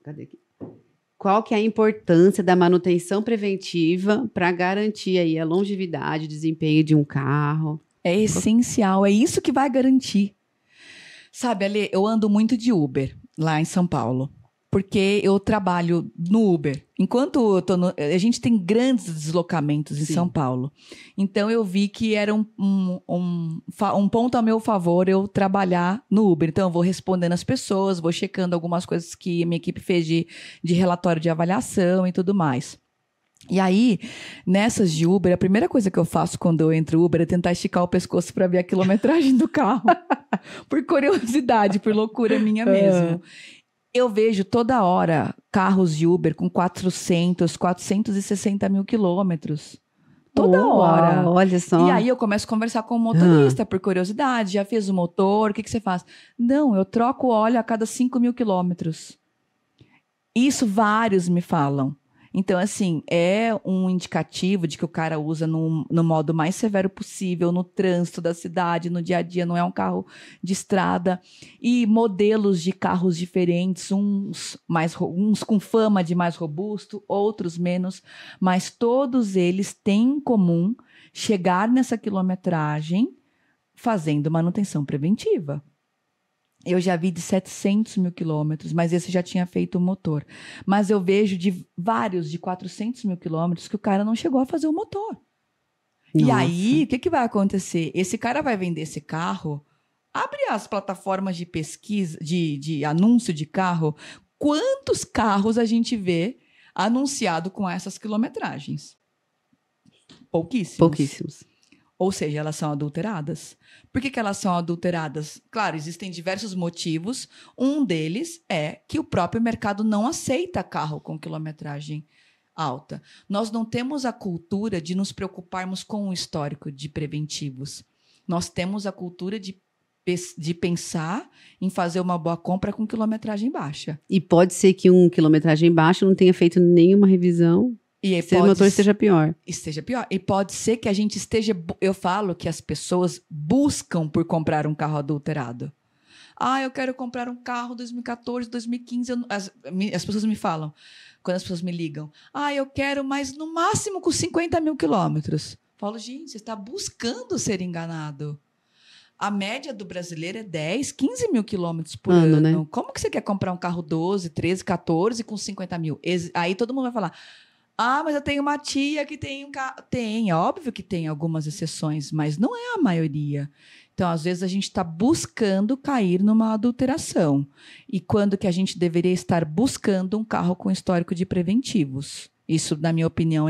Cadê aqui? Qual que é a importância da manutenção preventiva para garantir aí a longevidade e desempenho de um carro? É essencial, é isso que vai garantir. Sabe, Ale, eu ando muito de Uber lá em São Paulo, porque eu trabalho no Uber. Enquanto eu tô a gente tem grandes deslocamentos em São Paulo. Então, eu vi que era um ponto a meu favor eu trabalhar no Uber. Então, eu vou respondendo as pessoas, vou checando algumas coisas que a minha equipe fez de relatório de avaliação e tudo mais. E aí, nessas de Uber, a primeira coisa que eu faço quando eu entro no Uber é tentar esticar o pescoço para ver a quilometragem do carro. Por curiosidade, por loucura minha mesmo. Eu vejo toda hora carros de Uber com 400, 460 mil quilômetros. Toda hora. Olha só. E aí eu começo a conversar com o motorista, por curiosidade. Já fez o motor? O que você faz? Não, eu troco óleo a cada 5 mil quilômetros. Isso vários me falam. Então, assim, é um indicativo de que o cara usa no modo mais severo possível, no trânsito da cidade, no dia a dia, não é um carro de estrada. E modelos de carros diferentes, uns com fama de mais robusto, outros menos, mas todos eles têm em comum chegar nessa quilometragem fazendo manutenção preventiva. Eu já vi de 700 mil quilômetros, mas esse já tinha feito o motor. Mas eu vejo de vários de 400 mil quilômetros que o cara não chegou a fazer o motor. Nossa. E aí, o que vai acontecer? Esse cara vai vender esse carro, abre as plataformas de pesquisa, de anúncio de carro, quantos carros a gente vê anunciado com essas quilometragens? Pouquíssimos. Pouquíssimos. Ou seja, elas são adulteradas. Por que elas são adulteradas? Claro, existem diversos motivos. Um deles é que o próprio mercado não aceita carro com quilometragem alta. Nós não temos a cultura de nos preocuparmos com o histórico de preventivos. Nós temos a cultura de pensar em fazer uma boa compra com quilometragem baixa. E pode ser que quilometragem baixa não tenha feito nenhuma revisão. E o motor esteja pior. Esteja pior. E pode ser que a gente esteja... Eu falo que as pessoas buscam por comprar um carro adulterado. Eu quero comprar um carro 2014, 2015. As pessoas me falam, quando as pessoas me ligam, eu quero, mas no máximo com 50 mil quilômetros. Falo, gente, você está buscando ser enganado. A média do brasileiro é 10, 15 mil quilômetros por ano. Né? Como que você quer comprar um carro 12, 13, 14 com 50 mil? Aí todo mundo vai falar... mas eu tenho uma tia que tem um carro. Tem, é óbvio que tem algumas exceções, mas não é a maioria. Então, às vezes, a gente está buscando cair numa adulteração. E quando que a gente deveria estar buscando um carro com histórico de preventivos? Isso, na minha opinião,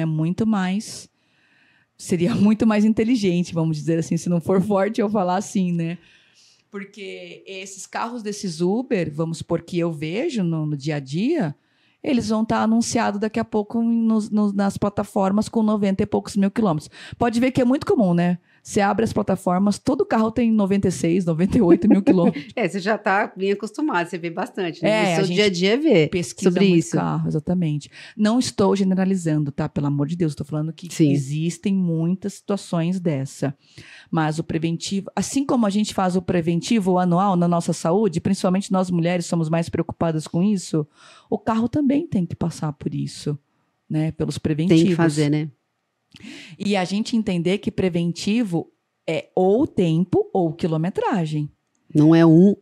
seria muito mais inteligente, vamos dizer assim, se não for forte eu falar assim, né? Porque esses carros desses Uber, vamos supor que eu vejo no dia a dia... Eles vão estar anunciados daqui a pouco nas plataformas com 90 e poucos mil quilômetros. Pode ver que é muito comum, né? Você abre as plataformas, todo carro tem 96, 98 mil quilômetros. Você já está bem acostumado, você vê bastante. Né? No seu dia a dia vê pesquisa sobre muito isso. Carro, exatamente. Não estou generalizando, tá? Pelo amor de Deus, estou falando que existem muitas situações dessa. Mas o preventivo, assim como a gente faz o preventivo anual na nossa saúde, principalmente nós mulheres somos mais preocupadas com isso, o carro também tem que passar por isso, né? Pelos preventivos. Tem que fazer, né? E a gente entender que preventivo é ou tempo ou quilometragem. Não é um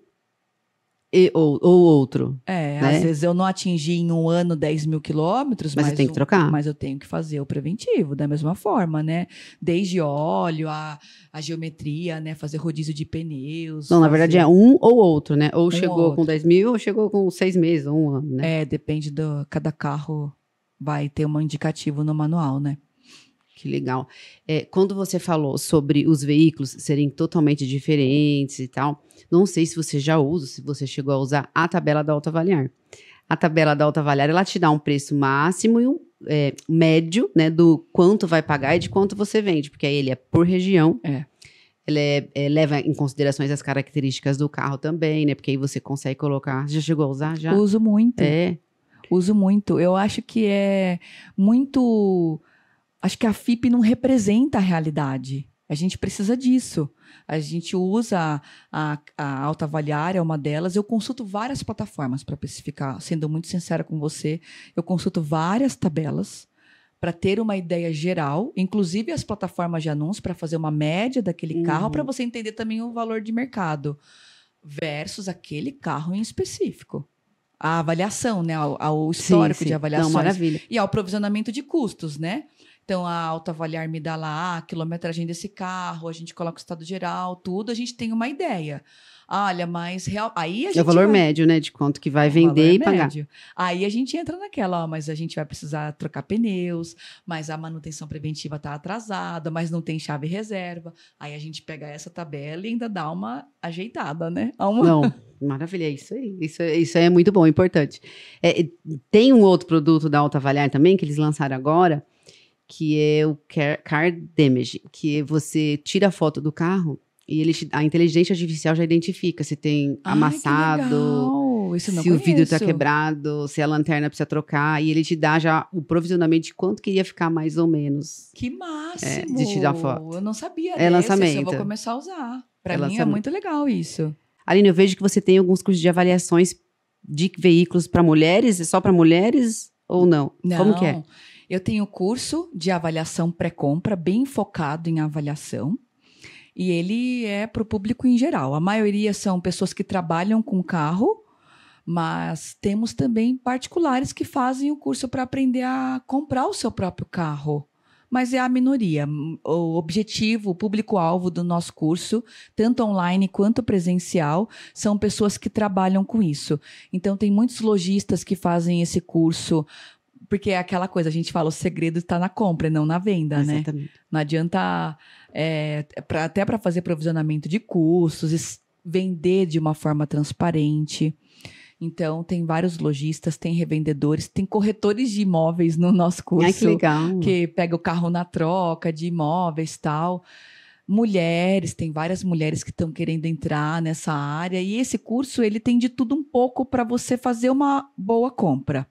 ou outro. Né? Às vezes eu não atingi em um ano 10 mil quilômetros, mas eu tenho que trocar. Mas eu tenho que fazer o preventivo da mesma forma, né? Desde óleo, a geometria, né? Fazer rodízio de pneus. Não, na verdade é um ou outro, né? Ou chegou outro. Com 10 mil ou chegou com 6 meses ou um ano, né? Depende cada carro vai ter um indicativo no manual, né? Que legal. Quando você falou sobre os veículos serem totalmente diferentes e tal, não sei se você já usa, se você chegou a usar a tabela da Autoavaliar. A tabela da Autoavaliar, ela te dá um preço máximo e um médio, né, do quanto vai pagar e de quanto você vende, porque aí ele é por região. Ele leva em considerações as características do carro também, né, porque aí você consegue colocar... Já chegou a usar? Já? Uso muito. Uso muito. Eu acho que é muito... Acho que a FIPE não representa a realidade. A gente precisa disso. A gente usa a Autoavaliar, é uma delas. Eu consulto várias plataformas para especificar. Sendo muito sincera com você, eu consulto várias tabelas para ter uma ideia geral, inclusive as plataformas de anúncios, para fazer uma média daquele carro, para você entender também o valor de mercado versus aquele carro em específico. A avaliação, né? O histórico de avaliações. Não, maravilha. E ao provisionamento de custos, né? Então, a Autoavaliar me dá lá a quilometragem desse carro, a gente coloca o estado geral, tudo, a gente tem uma ideia. Olha, mas aí a gente é o valor médio, né? De quanto que vai vender e pagar. Aí a gente entra naquela, mas a gente vai precisar trocar pneus, mas a manutenção preventiva está atrasada, mas não tem chave reserva. Aí a gente pega essa tabela e ainda dá uma ajeitada, né? Não, maravilha, é isso aí. Isso aí é muito bom, importante. Tem um outro produto da Autoavaliar também, que eles lançaram agora, que é o Car Damage, que você tira a foto do carro e a inteligência artificial já identifica se tem amassado, Isso eu não se o vidro conheço. está quebrado, se a lanterna precisa trocar, e ele te dá já o provisionamento de quanto que ia ficar mais ou menos. Que máximo! De tirar foto. Eu não sabia lançamento. Eu vou começar a usar. Para mim é muito legal isso. Aline, eu vejo que você tem alguns cursos de avaliações de veículos para mulheres, é só para mulheres ou não? Não. Como que é? Eu tenho curso de avaliação pré-compra, bem focado em avaliação, e ele é para o público em geral. A maioria são pessoas que trabalham com carro, mas temos também particulares que fazem o curso para aprender a comprar o seu próprio carro. Mas é a minoria. O objetivo, o público-alvo do nosso curso, tanto online quanto presencial, são pessoas que trabalham com isso. Então, tem muitos lojistas que fazem esse curso Porque é aquela coisa, a gente fala, o segredo está na compra, não na venda, né? Exatamente. Não adianta, até para fazer provisionamento de custos, vender de uma forma transparente. Então, tem vários lojistas, tem revendedores, tem corretores de imóveis no nosso curso. Ai, que legal. Que pega o carro na troca de imóveis e tal. Mulheres, tem várias mulheres que estão querendo entrar nessa área. E esse curso, ele tem de tudo um pouco para você fazer uma boa compra.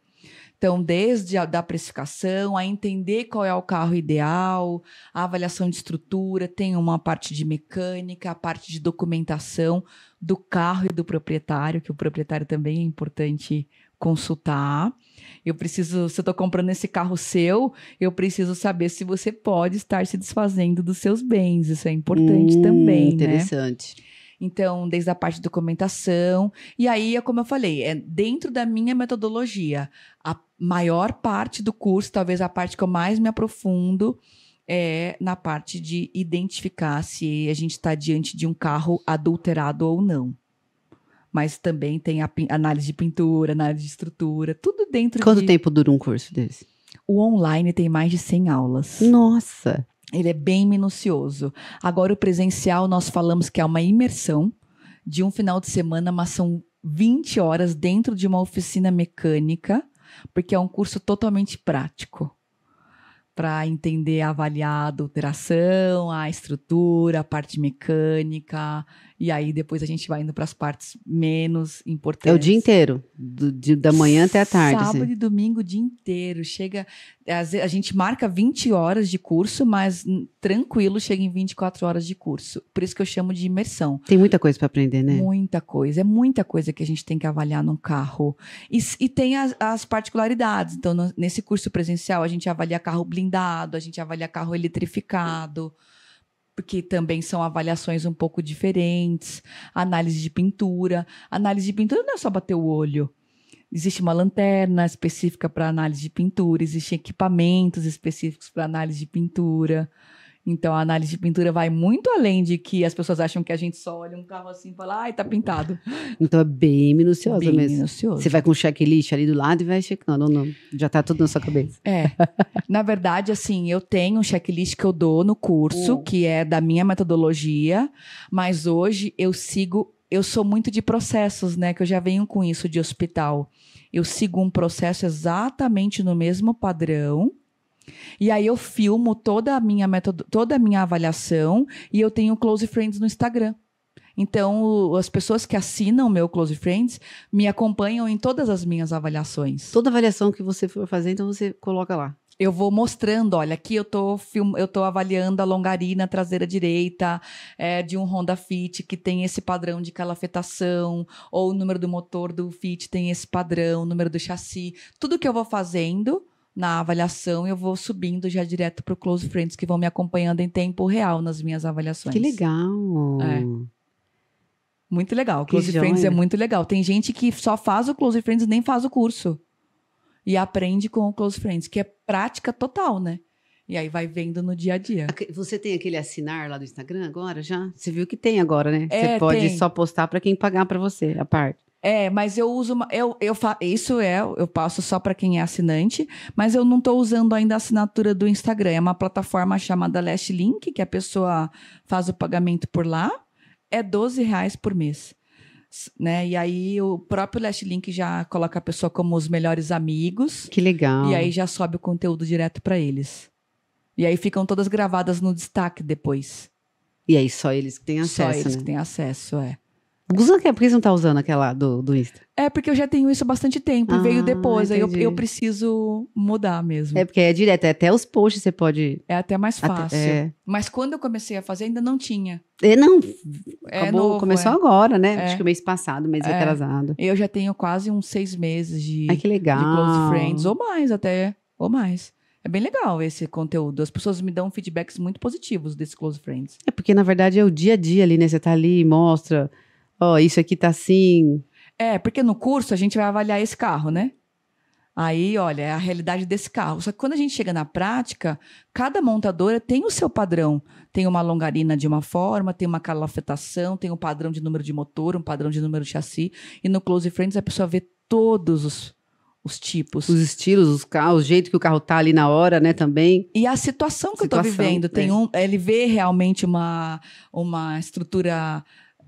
Então, desde a da precificação, a entender qual é o carro ideal, a avaliação de estrutura, tem uma parte de mecânica, a parte de documentação do carro e do proprietário, que o proprietário também é importante consultar. Se eu estou comprando esse carro seu, eu preciso saber se você pode estar se desfazendo dos seus bens. Isso é importante também, interessante. né? Então, desde a parte de documentação. E aí, como eu falei, dentro da minha metodologia. A maior parte do curso, talvez a parte que eu mais me aprofundo, é na parte de identificar se a gente está diante de um carro adulterado ou não. Mas também tem a análise de pintura, análise de estrutura, tudo dentro de... Quanto tempo dura um curso desse? O online tem mais de 100 aulas. Nossa! Ele é bem minucioso. Agora, o presencial, nós falamos que é uma imersão de um final de semana, mas são 20 horas dentro de uma oficina mecânica, porque é um curso totalmente prático. Para entender, avaliar a adulteração, a estrutura, a parte mecânica. E aí, depois a gente vai indo para as partes menos importantes. É o dia inteiro, da manhã até a tarde. Sábado assim. e domingo, o dia inteiro. Chega, a gente marca 20 horas de curso, mas tranquilo, chega em 24 horas de curso. Por isso que eu chamo de imersão. Tem muita coisa para aprender, né? Muita coisa. É muita coisa que a gente tem que avaliar num carro. E tem as particularidades. Então, nesse curso presencial, a gente avalia carro blindado, a gente avalia carro eletrificado, porque também são avaliações um pouco diferentes. Análise de pintura. Análise de pintura não é só bater o olho. Existe uma lanterna específica para análise de pintura, existem equipamentos específicos para análise de pintura. Então, a análise de pintura vai muito além de que as pessoas acham que a gente só olha um carro assim e fala, ai, tá pintado. Então é bem minucioso Bem mesmo. minucioso. Você vai com um checklist ali do lado e vai checando, ou não? Já tá tudo na sua cabeça. Na verdade, assim, eu tenho um checklist que eu dou no curso, que é da minha metodologia, mas hoje eu sou muito de processos, né? Que eu já venho com isso de hospital. Eu sigo um processo exatamente no mesmo padrão. E aí eu filmo toda a minha avaliação e eu tenho Close Friends no Instagram. Então, as pessoas que assinam o meu Close Friends me acompanham em todas as minhas avaliações. Toda avaliação que você for fazer, então você coloca lá. Eu vou mostrando, olha, aqui eu tô avaliando a longarina traseira direita de um Honda Fit que tem esse padrão de calafetação, ou o número do motor do Fit tem esse padrão, o número do chassi. Tudo que eu vou fazendo na avaliação, eu vou subindo já direto para o Close Friends, que vão me acompanhando em tempo real nas minhas avaliações. Que legal! Muito legal. O Close Friends é muito legal. Tem gente que só faz o Close Friends e nem faz o curso. E aprende com o Close Friends, que é prática total, né? E aí vai vendo no dia a dia. Você tem aquele assinar lá do Instagram agora já? Você viu que tem agora, né? Você pode só postar para quem pagar para você, a parte. Mas eu uso eu passo só para quem é assinante, mas eu não estou usando ainda a assinatura do Instagram. É uma plataforma chamada Last Link, que a pessoa faz o pagamento por lá. É R$12 por mês. Né? E aí o próprio Last Link já coloca a pessoa como os melhores amigos. Que legal. E aí já sobe o conteúdo direto para eles. E aí ficam todas gravadas no destaque depois. E aí só eles que têm acesso, Só eles né? que têm acesso, Por que você não tá usando aquela do Insta? É porque eu já tenho isso há bastante tempo, veio depois, entendi. aí eu preciso mudar mesmo. É porque é direto, até os posts você pode... É até mais fácil. É. Mas quando eu comecei a fazer, ainda não tinha. Não, Começou agora, né? Acho que o mês passado, mês atrasado. Eu já tenho quase uns 6 meses de que legal. de Close Friends, ou mais até, ou mais. É bem legal esse conteúdo. As pessoas me dão feedbacks muito positivos desse Close Friends. É porque, na verdade, é o dia a dia ali, né? Você tá ali e mostra, isso aqui tá assim... Porque no curso a gente vai avaliar esse carro, né? Aí, olha, é a realidade desse carro. Só que quando a gente chega na prática, cada montadora tem o seu padrão. Tem uma longarina de uma forma, tem uma calafetação, tem um padrão de número de motor, um padrão de número de chassi. E no Close Friends a pessoa vê todos os tipos. Os estilos, os carros, o jeito que o carro tá ali na hora, né, também. E a situação que eu tô vivendo. Ele vê realmente uma estrutura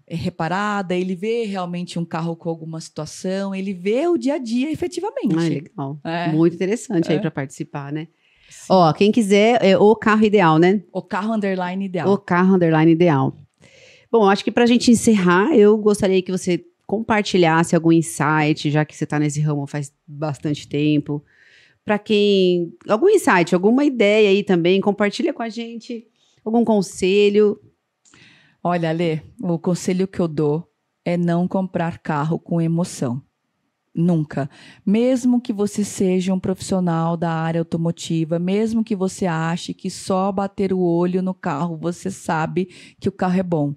reparada, ele vê realmente um carro com alguma situação, ele vê o dia a dia efetivamente. Legal. Muito interessante aí para participar, né? Sim. Ó, quem quiser, o carro ideal, né? O carro _ ideal. O carro _ ideal. Bom, acho que pra gente encerrar, eu gostaria que você compartilhasse algum insight, já que você tá nesse ramo faz bastante tempo. Para quem... Algum insight, alguma ideia aí também, compartilha com a gente algum conselho. Olha, Lê, o conselho que eu dou é não comprar carro com emoção. Nunca. Mesmo que você seja um profissional da área automotiva, mesmo que você ache que só bater o olho no carro você sabe que o carro é bom.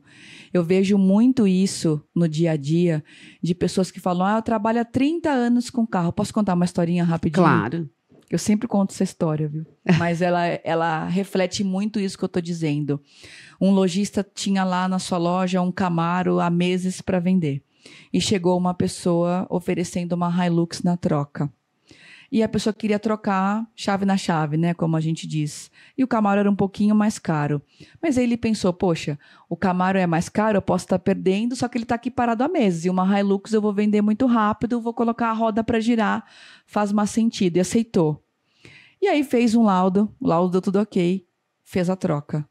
Eu vejo muito isso no dia a dia de pessoas que falam, eu trabalho há 30 anos com carro. Posso contar uma historinha rapidinho? Claro. Eu sempre conto essa história, viu? Mas ela reflete muito isso que eu estou dizendo. Um lojista tinha lá na sua loja um Camaro há meses para vender. E chegou uma pessoa oferecendo uma Hilux na troca. E a pessoa queria trocar chave na chave, né? Como a gente diz. E o Camaro era um pouquinho mais caro. Mas aí ele pensou, poxa, o Camaro é mais caro, eu posso estar perdendo, só que ele está aqui parado há meses. E uma Hilux eu vou vender muito rápido, vou colocar a roda para girar, faz mais sentido. E aceitou. E aí fez um laudo, o laudo deu tudo ok, fez a troca.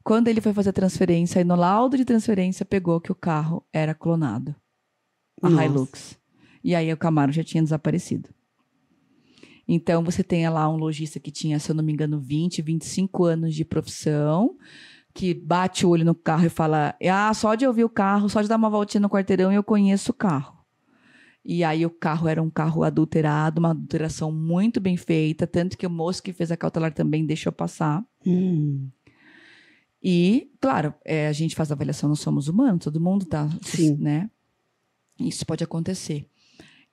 Quando ele foi fazer a transferência, aí no laudo de transferência pegou que o carro era clonado. A Hilux. E aí o Camaro já tinha desaparecido. Então, você tem lá um lojista que tinha, se eu não me engano, 20, 25 anos de profissão, que bate o olho no carro e fala, só de eu ver o carro, só de dar uma voltinha no quarteirão, eu conheço o carro. E aí o carro era um carro adulterado, uma adulteração muito bem feita, tanto que o moço que fez a cautelar também deixou passar. E, claro, a gente faz avaliação, nós somos humanos, todo mundo tá, Sim. né? Isso pode acontecer.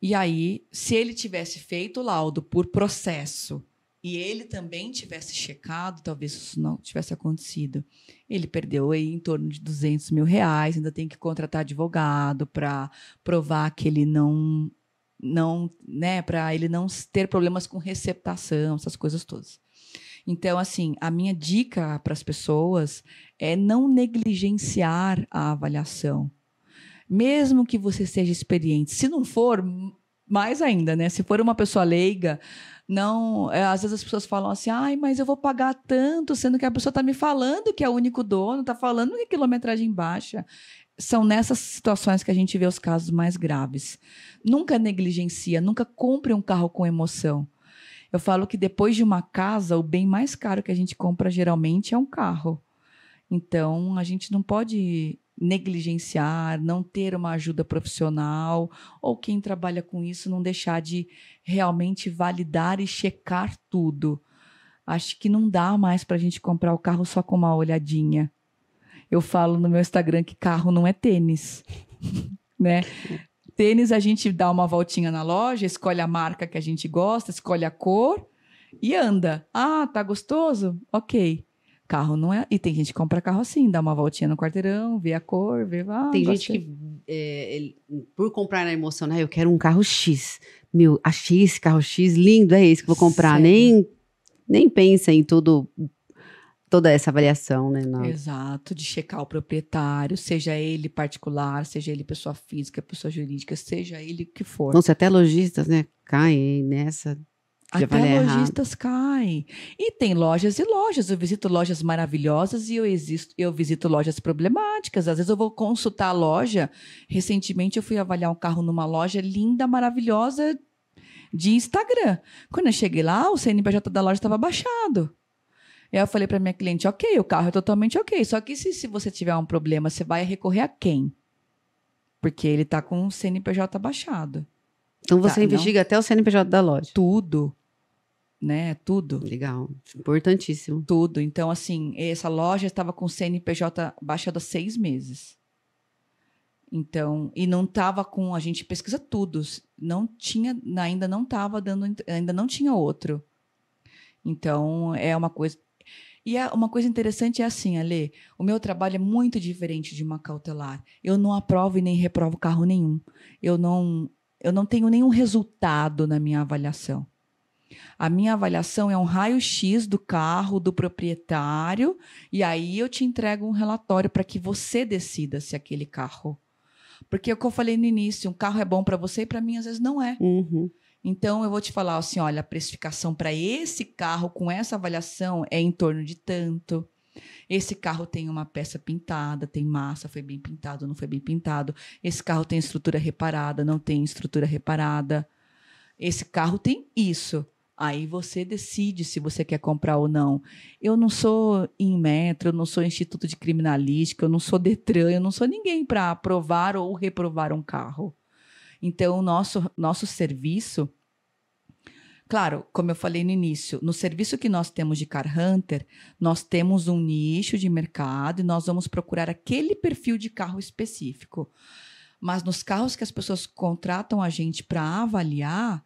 E aí, se ele tivesse feito o laudo por processo e ele também tivesse checado, talvez isso não tivesse acontecido. Ele perdeu aí em torno de R$200 mil, ainda tem que contratar advogado para provar que ele não, né, para ele não ter problemas com receptação, essas coisas todas. Então, assim, a minha dica para as pessoas é não negligenciar a avaliação. Mesmo que você seja experiente, se não for, mais ainda, né? Se for uma pessoa leiga, não, às vezes as pessoas falam assim, mas eu vou pagar tanto, sendo que a pessoa está me falando que é o único dono, está falando que é quilometragem baixa. São nessas situações que a gente vê os casos mais graves. Nunca negligencia, nunca compre um carro com emoção. Eu falo que depois de uma casa, o bem mais caro que a gente compra geralmente é um carro. Então, a gente não pode negligenciar, não ter uma ajuda profissional, ou quem trabalha com isso não deixar de realmente validar e checar tudo. Acho que não dá mais para a gente comprar o carro só com uma olhadinha. Eu falo no meu Instagram que carro não é tênis, né? Tênis a gente dá uma voltinha na loja, escolhe a marca que a gente gosta, escolhe a cor e anda. Tá gostoso? Ok. Carro não é... E tem gente que compra carro assim, dá uma voltinha no quarteirão, vê a cor, vê... Tem gente que, por comprar na emoção, né? Eu quero um carro X. Meu, achei esse carro X lindo, é esse que eu vou comprar. Nem pensa em toda essa avaliação, né? Não. Exato, de checar o proprietário, seja ele particular, seja ele pessoa física, pessoa jurídica, seja ele o que for. Nossa, até lojistas, né? Caem nessa... Até lojistas caem. E tem lojas e lojas. Eu visito lojas maravilhosas e eu visito lojas problemáticas. Às vezes eu vou consultar a loja. Recentemente eu fui avaliar um carro numa loja linda, maravilhosa de Instagram. Quando eu cheguei lá, o CNPJ da loja estava baixado. E aí eu falei para minha cliente, ok, o carro é totalmente ok. Só que se você tiver um problema, você vai recorrer a quem? Porque ele está com o CNPJ baixado. Então você investiga até o CNPJ da loja. Tudo. Né? Tudo. Legal. Importantíssimo. Tudo. Então, assim, essa loja estava com o CNPJ baixado há 6 meses. Então, e não estava com... A gente pesquisa tudo. Não tinha, ainda não estava dando... Ainda não tinha outro. Então, é uma coisa... E uma coisa interessante é assim, Ale, o meu trabalho é muito diferente de uma cautelar. Eu não aprovo e nem reprovo carro nenhum. Eu não eu não tenho nenhum resultado na minha avaliação. A minha avaliação é um raio-x do carro, do proprietário, e aí eu te entrego um relatório para que você decida se aquele carro... Porque é o que eu falei no início, um carro é bom para você e para mim às vezes não é. Uhum. Então eu vou te falar assim, olha, a precificação para esse carro com essa avaliação é em torno de tanto. Esse carro tem uma peça pintada, tem massa, foi bem pintado, não foi bem pintado. Esse carro tem estrutura reparada, não tem estrutura reparada. Esse carro tem isso. Aí você decide se você quer comprar ou não. Eu não sou Inmetro, eu não sou Instituto de Criminalística, eu não sou Detran, eu não sou ninguém para aprovar ou reprovar um carro. Então, o nosso serviço... Claro, como eu falei no início, no serviço que nós temos de Car Hunter, nós temos um nicho de mercado e nós vamos procurar aquele perfil de carro específico. Mas nos carros que as pessoas contratam a gente para avaliar,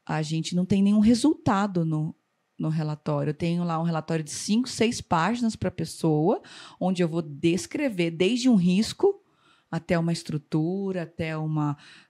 a gente não tem nenhum resultado no relatório. Eu tenho lá um relatório de 5, 6 páginas para a pessoa, onde eu vou descrever desde um risco até uma estrutura,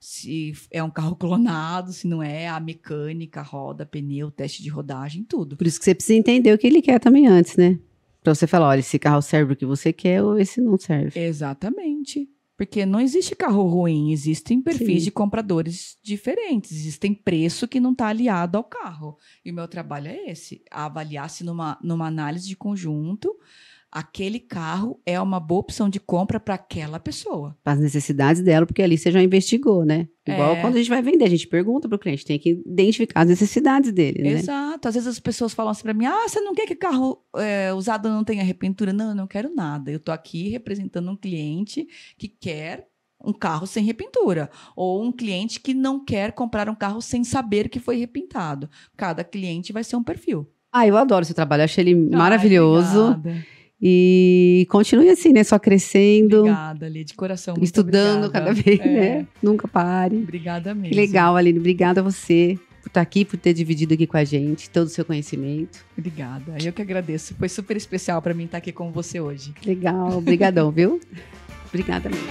se é um carro clonado, se não é, a mecânica, a roda, pneu, teste de rodagem, tudo. Por isso que você precisa entender o que ele quer também antes, né? Pra você falar, olha, esse carro serve o que você quer ou esse não serve. Exatamente. Porque não existe carro ruim, existem perfis de compradores diferentes, existem preço que não está aliado ao carro. E o meu trabalho é esse, avaliar se numa análise de conjunto, aquele carro é uma boa opção de compra para aquela pessoa. Para as necessidades dela, porque ali você já investigou, né? Igual quando a gente vai vender, a gente pergunta para o cliente, tem que identificar as necessidades dele, né? Exato. Às vezes as pessoas falam assim para mim, você não quer que carro usado não tenha repentura? Não, eu não quero nada. Eu estou aqui representando um cliente que quer um carro sem repentura. Ou um cliente que não quer comprar um carro sem saber que foi repintado. Cada cliente vai ser um perfil. Eu adoro seu trabalho, achei ele maravilhoso. Obrigada. E continue assim, né? Só crescendo. Obrigada, Aline, de coração. Muito estudando obrigada. Cada vez, né? Nunca pare. Obrigada mesmo. Que legal, Aline. Obrigada a você por estar aqui, por ter dividido aqui com a gente todo o seu conhecimento. Obrigada. Eu que agradeço. Foi super especial para mim estar aqui com você hoje. Legal. Obrigadão, viu? Obrigada mesmo.